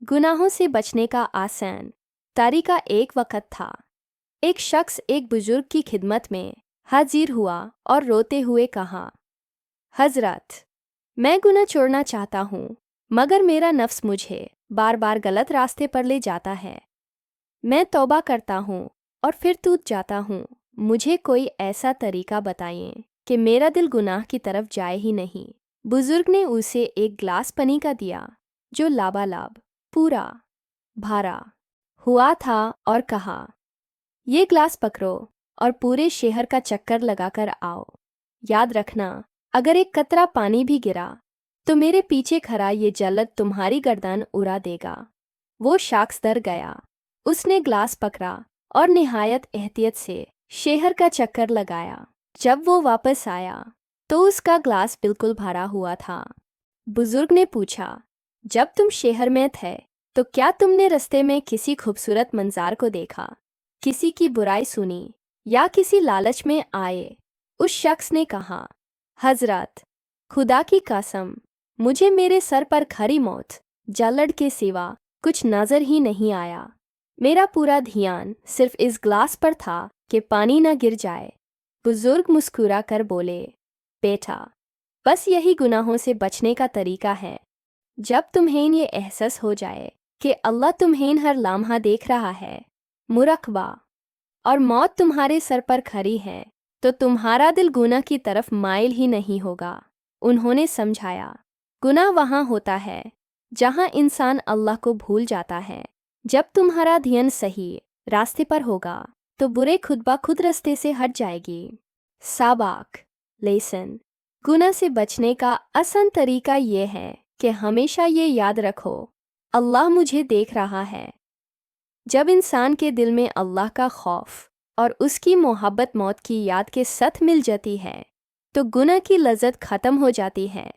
गुनाहों से बचने का आसान तरीका। एक वक्त था, एक शख्स एक बुजुर्ग की खिदमत में हाजिर हुआ और रोते हुए कहा, हजरत, मैं गुनाह छोड़ना चाहता हूँ, मगर मेरा नफ्स मुझे बार बार गलत रास्ते पर ले जाता है। मैं तौबा करता हूँ और फिर टूट जाता हूँ। मुझे कोई ऐसा तरीका बताइए कि मेरा दिल गुनाह की तरफ जाए ही नहीं। बुजुर्ग ने उसे एक गिलास पानी का दिया जो लाबालाब पूरा भरा हुआ था और कहा, ये ग्लास पकड़ो और पूरे शहर का चक्कर लगाकर आओ। याद रखना, अगर एक कतरा पानी भी गिरा तो मेरे पीछे खड़ा ये जल्लद तुम्हारी गर्दन उड़ा देगा। वो शख्स डर गया। उसने ग्लास पकड़ा और निहायत एहतियात से शहर का चक्कर लगाया। जब वो वापस आया तो उसका ग्लास बिल्कुल भरा हुआ था। बुजुर्ग ने पूछा, जब तुम शहर में थे तो क्या तुमने रास्ते में किसी खूबसूरत मंज़ार को देखा, किसी की बुराई सुनी या किसी लालच में आए? उस शख्स ने कहा, हजरत, खुदा की कसम, मुझे मेरे सर पर खरी मौत जल्लड के सिवा कुछ नजर ही नहीं आया। मेरा पूरा ध्यान सिर्फ इस ग्लास पर था कि पानी न गिर जाए। बुजुर्ग मुस्कुरा कर बोले, बेटा, बस यही गुनाहों से बचने का तरीका है। जब तुम्हें ये एहसास हो जाए कि अल्लाह तुम्हें हर लम्हा देख रहा है, मुराकबा, और मौत तुम्हारे सर पर खड़ी है, तो तुम्हारा दिल गुनाह की तरफ माइल ही नहीं होगा। उन्होंने समझाया, गुनाह वहाँ होता है जहाँ इंसान अल्लाह को भूल जाता है। जब तुम्हारा ध्यान सही रास्ते पर होगा तो बुरे खुद ब खुद रास्ते से हट जाएगी। सबक लेसन, गुनाह से बचने का आसान तरीका ये है कि हमेशा ये याद रखो, अल्लाह मुझे देख रहा है। जब इंसान के दिल में अल्लाह का खौफ और उसकी मोहब्बत मौत की याद के साथ मिल जाती है तो गुनाह की लज्जत ख़त्म हो जाती है।